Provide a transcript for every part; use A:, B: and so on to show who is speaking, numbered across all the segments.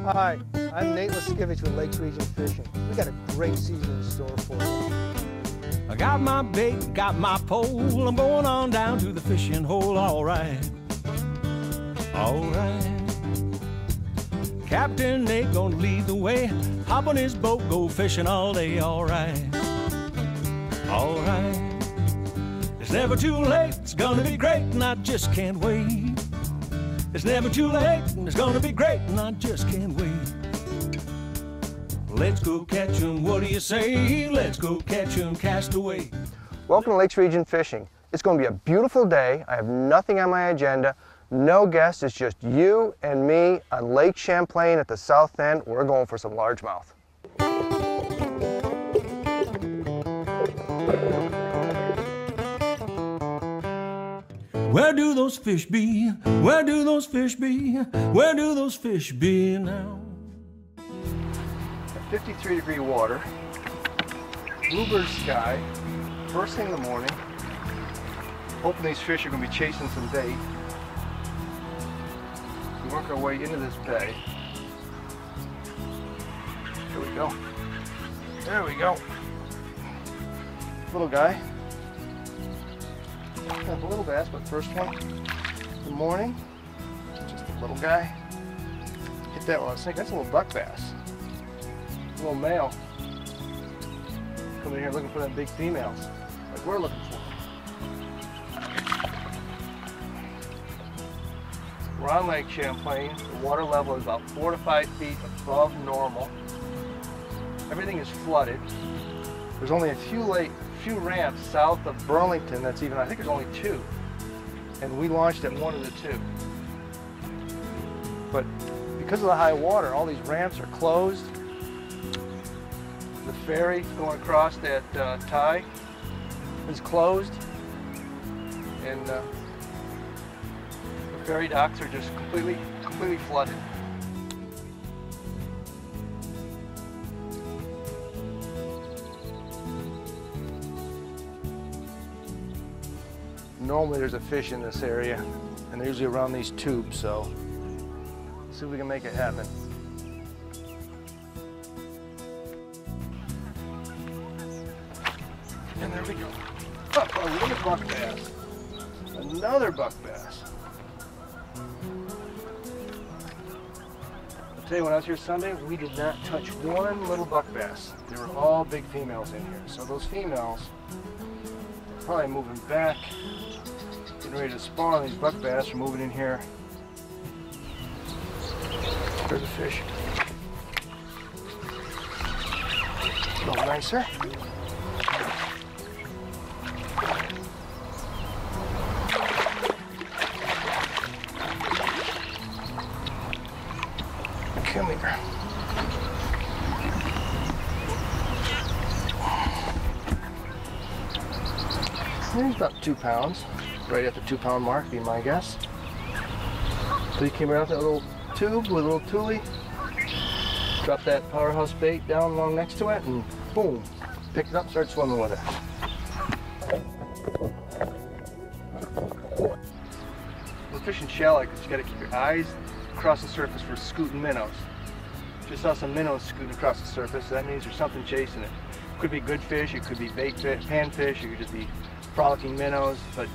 A: Hi, I'm Nate Leskevich with Lake Region Fishing. We got a great season in store for you.
B: I got my bait, got my pole, I'm going on down to the fishing hole, all right. All right. Captain Nate gonna lead the way, hop on his boat, go fishing all day, all right. All right. It's never too late, it's gonna be great, and I just can't wait. It's never too late, and it's gonna be great, and I just can't wait. Let's go catch 'em, what do you say? Let's go catch 'em, cast away.
A: Welcome to Lakes Region Fishing. It's going to be a beautiful day. I have nothing on my agenda, no guests. It's just you and me on Lake Champlain at the south end. We're going for some largemouth.
B: Where do those fish be? Where do those fish be? Where do those fish be now?
A: 53-degree water, bluebird sky, first thing in the morning. Hoping these fish are going to be chasing some bait. We work our way into this bay. Here we go. There we go. Little guy. Got a little bass, but first one. Good morning. Just a little guy. Hit that one. I was thinking that's a little buck bass. A little male. Coming in here looking for them big females, like we're looking for. We're on Lake Champlain. The water level is about 4 to 5 feet above normal. Everything is flooded. There's only a few ramps south of Burlington. That's even, I think there's only 2. And we launched at one of the 2. But because of the high water, all these ramps are closed. The ferry going across that tie is closed. And the ferry docks are just completely flooded. Normally there's a fish in this area, and they're usually around these tubes, so let's see if we can make it happen. And there we go. Oh, look at buck bass. Another buck bass. I'll tell you, when I was here Sunday, we did not touch one little buck bass. They were all big females in here. So those females are probably moving back, getting ready to spawn. These buck bass are moving in here. There's a fish. A little nicer. Come here. There's about 2 pounds. Right at the 2-pound mark, be my guess. So you came right out that little tube with a little tule, drop that powerhouse bait down along next to it, and boom, pick it up, start swimming with it. We're fishing shallow because you got to keep your eyes across the surface for scooting minnows. Just saw some minnows scooting across the surface, so that means there's something chasing it. Could be good fish, it could be bait fish, panfish, it could just be frolicking minnows, but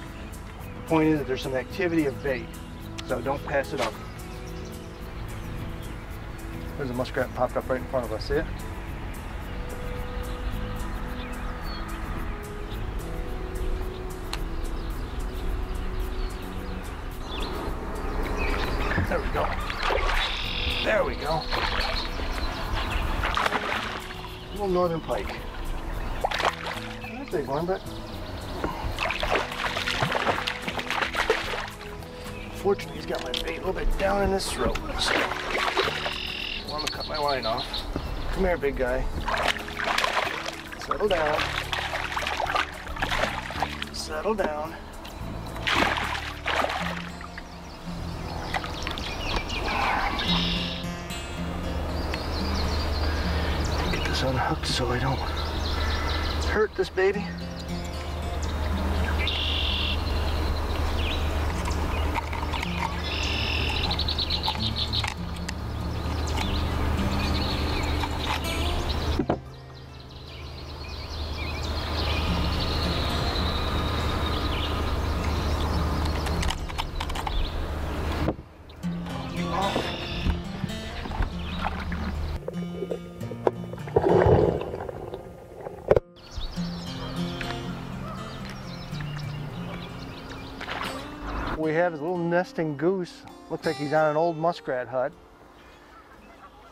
A: the point is that there's some activity of bait, so don't pass it up. There's a muskrat popped up right in front of us, see it? There we go. There we go. A little northern pike. Not a big one, but fortunately he's got my bait a little bit down in his throat. So I'm gonna cut my line off. Come here, big guy. Settle down. Settle down. Get this unhooked so I don't hurt this baby. have is a little nesting goose. Looks like he's on an old muskrat hut.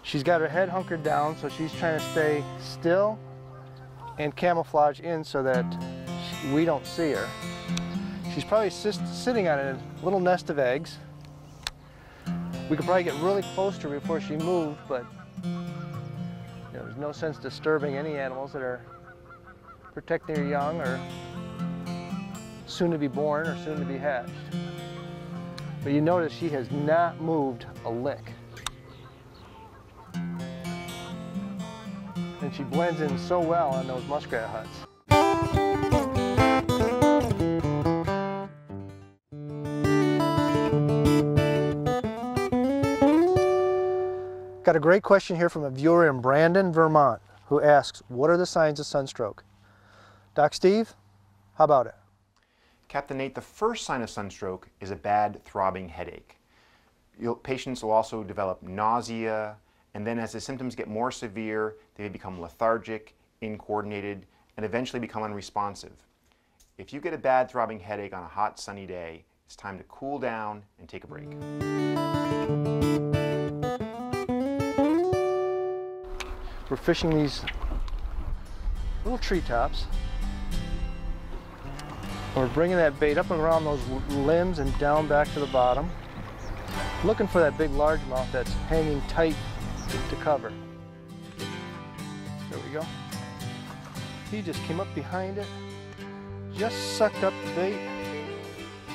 A: She's got her head hunkered down, so she's trying to stay still and camouflage in so that we don't see her. She's probably sitting on a little nest of eggs. We could probably get really close to her before she moved, but there's no sense disturbing any animals that are protecting their young or soon to be born or soon to be hatched. But you notice she has not moved a lick. And she blends in so well on those muskrat huts. Got a great question here from a viewer in Brandon, Vermont, who asks, what are the signs of sunstroke? Doc Steve, how about it?
C: Captain Nate, the first sign of sunstroke is a bad throbbing headache. Patients will also develop nausea, and then as the symptoms get more severe, they may become lethargic, incoordinated, and eventually become unresponsive. If you get a bad throbbing headache on a hot, sunny day, it's time to cool down and take a break.
A: We're fishing these little treetops. We're bringing that bait up and around those limbs and down back to the bottom, looking for that big largemouth that's hanging tight to cover. There we go. He just came up behind it, just sucked up the bait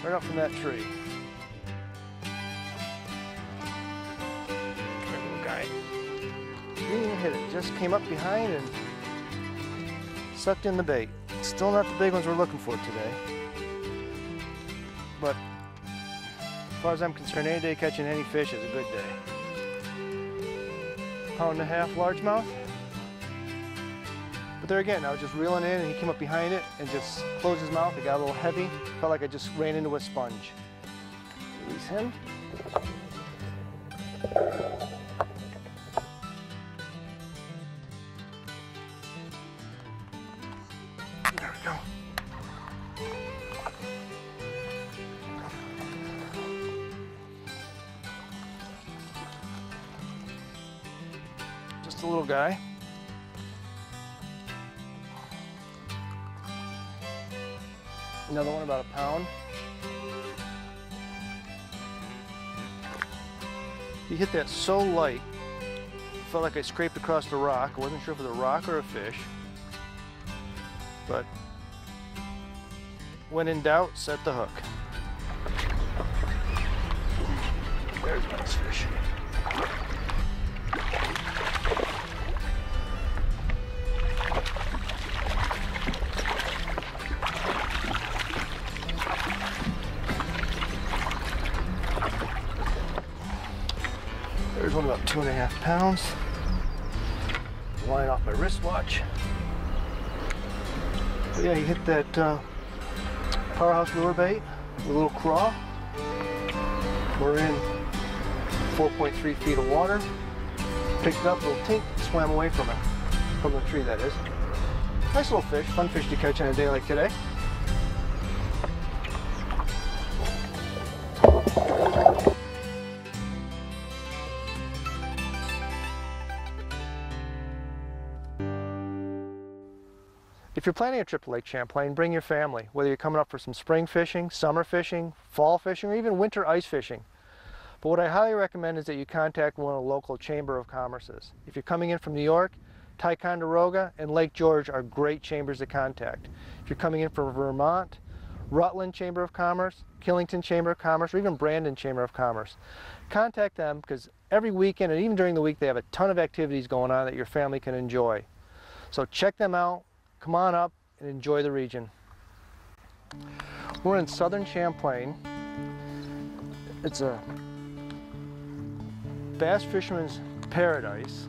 A: right up from that tree. Great little guy. Didn't even hit it, just came up behind and sucked in the bait. Still not the big ones we're looking for today. But as far as I'm concerned, any day catching any fish is a good day. 1.5 pound largemouth. But there again, I was just reeling in and he came up behind it and just closed his mouth. It got a little heavy. Felt like I just ran into a sponge. Release him. There we go. Just a little guy. Another one about 1 pound. He hit that so light, felt like I scraped across the rock. I wasn't sure if it was a rock or a fish. But when in doubt, set the hook. There's a nice fish. There's one about 2.5 pounds. Line off my wristwatch. But yeah, he hit that powerhouse lure bait with a little craw. We're in 4.3 feet of water. Picked it up, a little tink, swam away from it. From the tree, that is. Nice little fish, fun fish to catch on a day like today. If you're planning a trip to Lake Champlain, bring your family, whether you're coming up for some spring fishing, summer fishing, fall fishing, or even winter ice fishing. But what I highly recommend is that you contact one of the local Chamber of Commerces. If you're coming in from New York, Ticonderoga and Lake George are great chambers to contact. If you're coming in from Vermont, Rutland Chamber of Commerce, Killington Chamber of Commerce, or even Brandon Chamber of Commerce. Contact them because every weekend and even during the week they have a ton of activities going on that your family can enjoy. So check them out. Come on up and enjoy the region. We're in southern Champlain. It's a bass fisherman's paradise.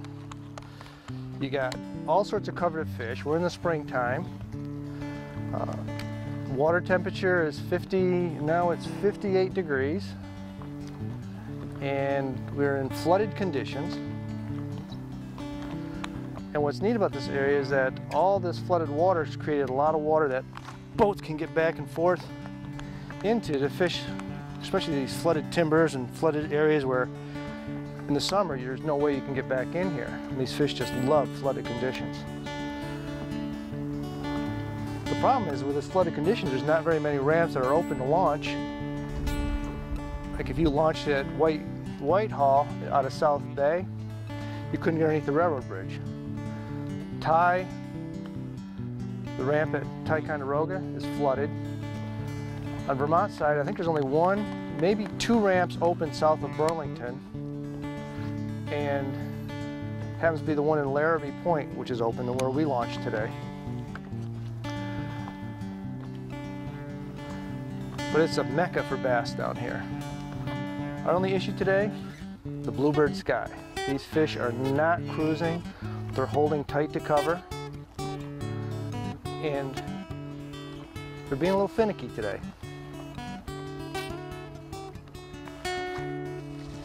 A: You got all sorts of coveted fish. We're in the springtime. Water temperature is 50, now it's 58 degrees. And we're in flooded conditions. And what's neat about this area is that all this flooded water has created a lot of water that boats can get back and forth into to fish especially these flooded timbers and flooded areas where in the summer there's no way you can get back in here. And these fish just love flooded conditions. The problem is with this flooded conditions, there's not very many ramps that are open to launch. Like if you launched at Whitehall out of South Bay, you couldn't get underneath the railroad bridge. The ramp at Ticonderoga is flooded. On Vermont side, I think there's only one, maybe two ramps open south of Burlington, and happens to be the one in Laramie Point, which is open to where we launched today. But it's a mecca for bass down here. Our only issue today, the bluebird sky. These fish are not cruising, they're holding tight to cover, and they're being a little finicky today.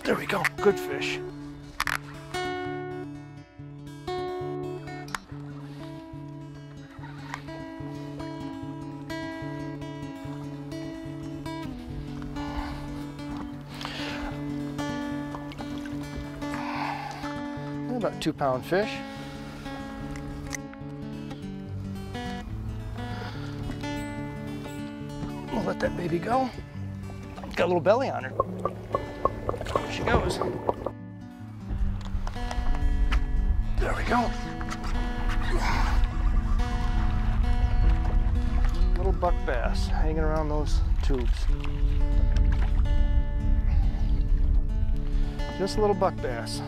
A: There we go, good fish. About a 2-pound fish. We'll let that baby go. Got a little belly on her. There she goes. There we go. Little buck bass hanging around those tubes. Just a little buck bass.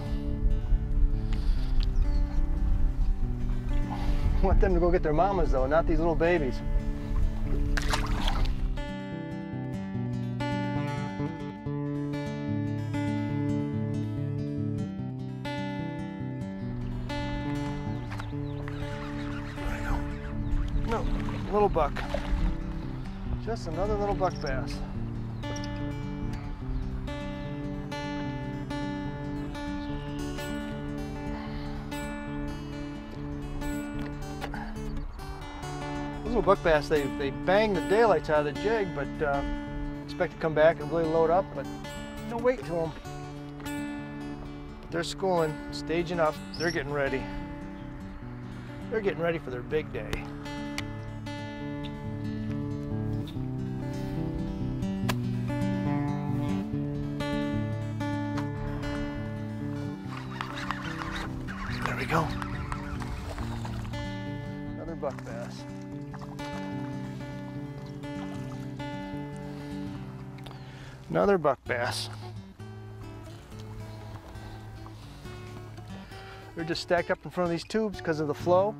A: I want them to go get their mamas though, not these little babies. There we go. No, little buck. Just another little buck bass. Little buck bass, they bang the daylights out of the jig, but expect to come back and really load up, but no weight to them. But they're schooling, staging up, they're getting ready. They're getting ready for their big day. There we go. Another buck bass. Another buck bass. They're just stacked up in front of these tubes because of the flow.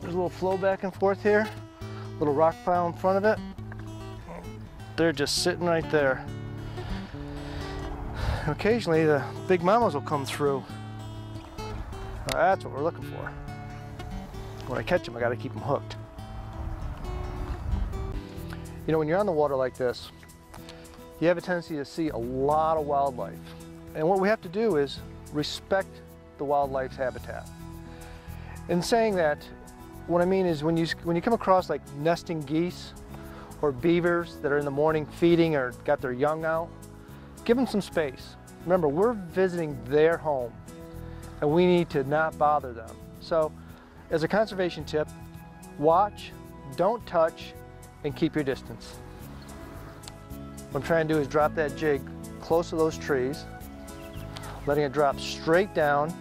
A: There's a little flow back and forth here. Little rock pile in front of it. They're just sitting right there. Occasionally the big mamas will come through. That's what we're looking for. When I catch them, I got to keep them hooked. You know, when you're on the water like this, you have a tendency to see a lot of wildlife. And what we have to do is respect the wildlife's habitat. In saying that, what I mean is when you come across like nesting geese or beavers that are in the morning feeding or got their young out, give them some space. Remember, we're visiting their home and we need to not bother them. So as a conservation tip, watch, don't touch, and keep your distance. What I'm trying to do is drop that jig close to those trees, letting it drop straight down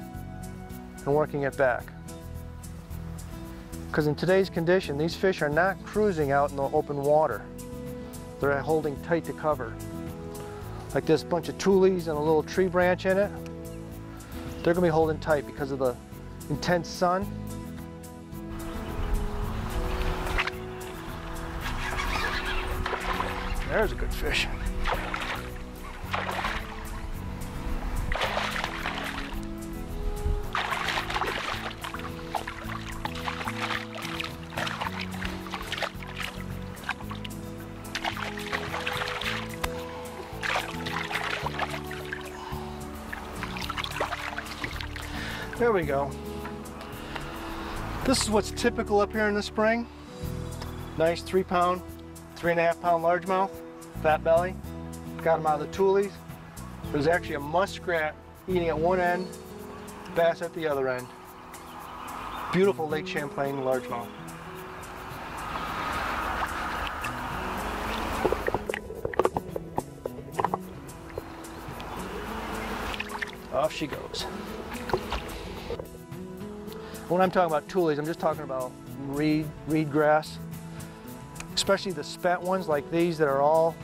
A: and working it back. Because in today's condition, these fish are not cruising out in the open water. They're holding tight to cover. Like this bunch of tules and a little tree branch in it, they're gonna be holding tight because of the intense sun. There's a good fish. There we go. This is what's typical up here in the spring. Nice 3-pound, 3.5-pound largemouth, fat belly, got them out of the tulies. There's actually a muskrat eating at one end, bass at the other end. Beautiful Lake Champlain largemouth. Off she goes. When I'm talking about tulies, I'm just talking about reed grass, especially the spat ones like these that are all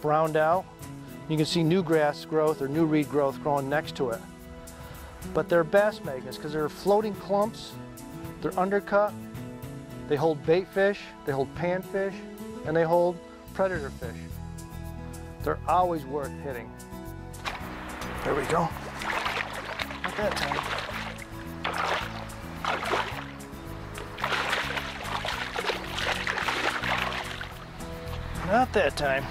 A: browned out. You can see new grass growth or new reed growth growing next to it. But they're bass magnets because they're floating clumps, they're undercut, they hold bait fish, they hold panfish, and they hold predator fish. They're always worth hitting. There we go. Not that time. Not that time.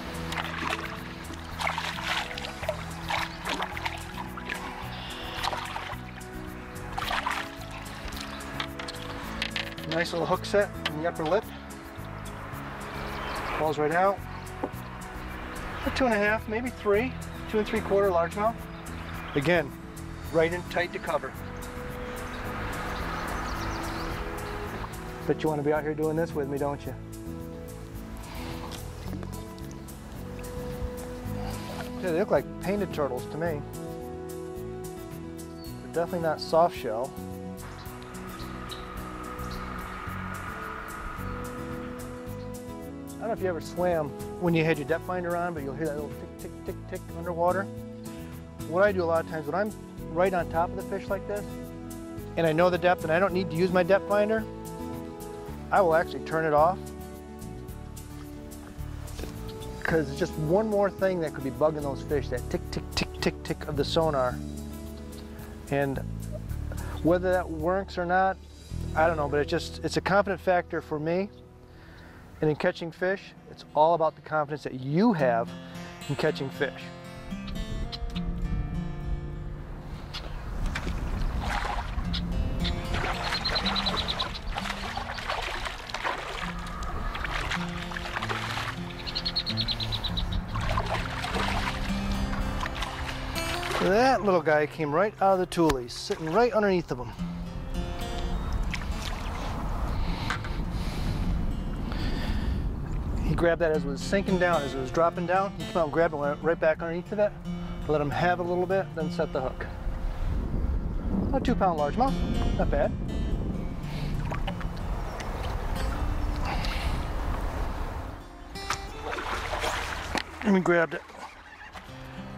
A: Nice little hook set in the upper lip. Falls right out. A 2.5, maybe 3, 2 3/4 largemouth. Again, right in tight to cover. Bet you want to be out here doing this with me, don't you? Yeah, they look like painted turtles to me. They're definitely not soft shell. I don't know if you ever swam when you had your depth finder on, but you'll hear that little tick, tick, tick, tick underwater. What I do a lot of times when I'm right on top of the fish like this, and I know the depth and I don't need to use my depth finder, I will actually turn it off. Because it's just one more thing that could be bugging those fish, that tick, tick, tick, tick, tick of the sonar. And whether that works or not, I don't know, but it's a confidence factor for me. And in catching fish, it's all about the confidence that you have in catching fish. That little guy came right out of the tulies, sitting right underneath of them. He grabbed that as it was sinking down, as it was dropping down. He came out and grabbed it, went right back underneath of it. Let him have it a little bit, then set the hook. A 2-pound largemouth, not bad. And he grabbed it.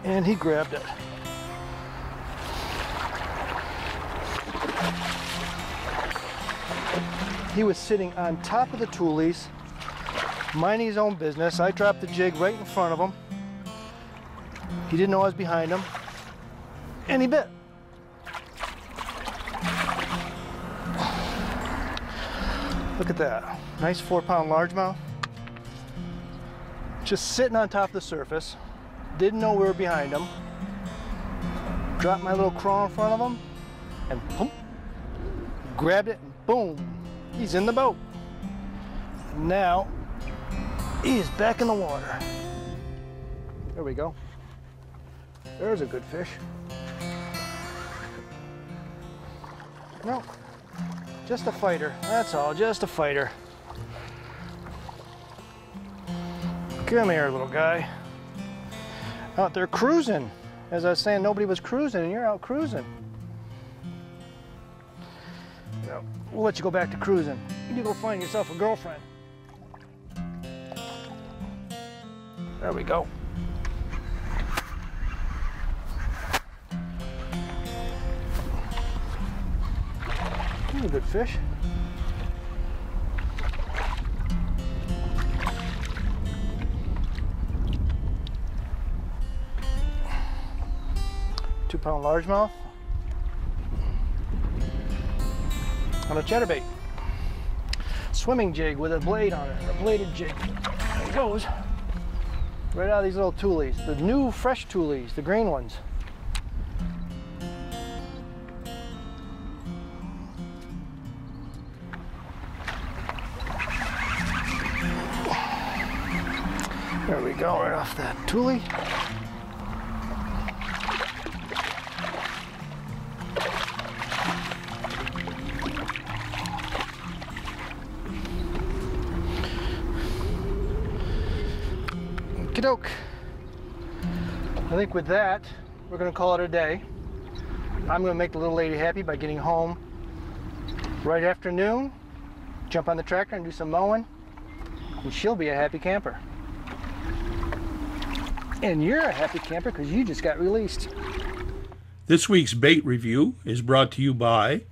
A: And he grabbed it. He was sitting on top of the tulies, minding his own business. I dropped the jig right in front of him. He didn't know I was behind him, and he bit. Look at that. Nice 4-pound largemouth. Just sitting on top of the surface. Didn't know we were behind him. Dropped my little crawl in front of him, and boom, grabbed it, and boom. He's in the boat. Now, he is back in the water. There we go. There's a good fish. No, just a fighter. That's all, just a fighter. Come here, little guy. Out there cruising. As I was saying, nobody was cruising, and you're out cruising. We'll let you go back to cruising. You go find yourself a girlfriend. There we go. He's a good fish. Two-pound largemouth on a chatterbait. Swimming jig with a blade on it, a bladed jig. There it goes. Right out of these little tulies, the new fresh tulies, the green ones. There we we go, right off that toolie. Okey-doke. I think with that, we're going to call it a day. I'm going to make the little lady happy by getting home right after noon, jump on the tractor and do some mowing, and she'll be a happy camper. And you're a happy camper because you just got released.
D: This week's bait review is brought to you by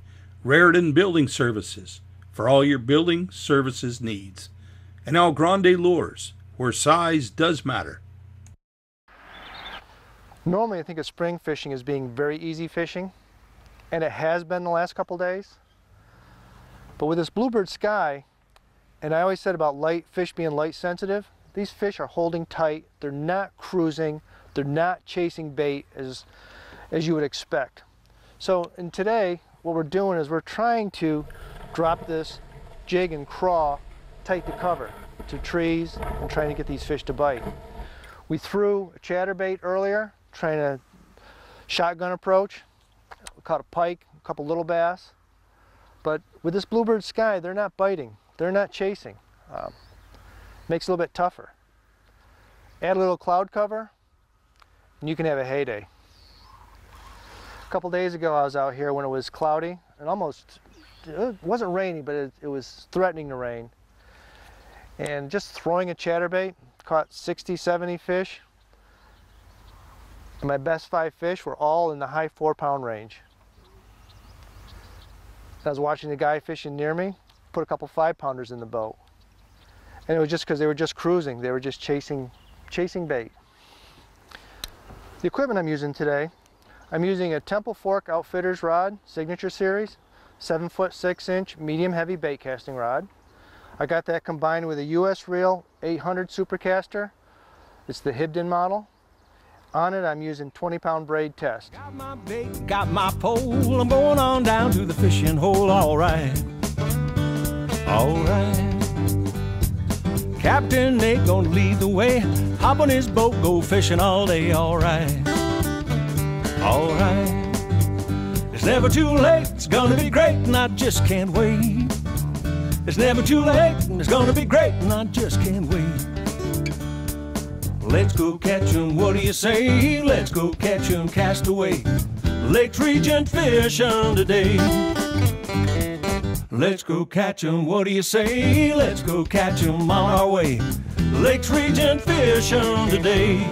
D: Raritan Building Services for all your building services needs, and El Grande Lures, where size does matter.
A: Normally I think of spring fishing as being very easy fishing, and it has been the last couple days. But with this bluebird sky, and I always said about fish being light sensitive, these fish are holding tight, they're not cruising, they're not chasing bait as you would expect. So today, what we're doing is we're trying to drop this jig and craw tight to cover to trees and trying to get these fish to bite. We threw a chatterbait earlier, trying to shotgun approach. We caught a pike, a couple little bass. But with this bluebird sky, they're not biting, they're not chasing. Makes it a little bit tougher. Add a little cloud cover, and you can have a heyday. A couple days ago, I was out here when it was cloudy, and it wasn't raining, but it was threatening to rain. And just throwing a chatterbait, caught 60, 70 fish. And my best 5 fish were all in the high 4-pound range. I was watching the guy fishing near me, put a couple 5-pounders in the boat. And it was just because they were just cruising. They were just chasing bait. The equipment I'm using today, I'm using a Temple Fork Outfitters rod, Signature Series, 7-foot 6-inch medium heavy bait casting rod. I got that combined with a US Reel 800 Supercaster. It's the Hibden model. On it, I'm using 20-pound braid test.
B: Got my bait, got my pole, I'm going on down to the fishing hole, all right. All right. Captain Nate gonna lead the way, hop on his boat, go fishing all day, all right. All right. It's never too late, it's gonna be great, and I just can't wait. It's never too late, and it's gonna be great, and I just can't wait. Let's go catch 'em, what do you say? Let's go catch 'em, cast away. Lake Regent fishing today. Let's go catch 'em, what do you say? Let's go catch 'em on our way. Lake Regent fishing today.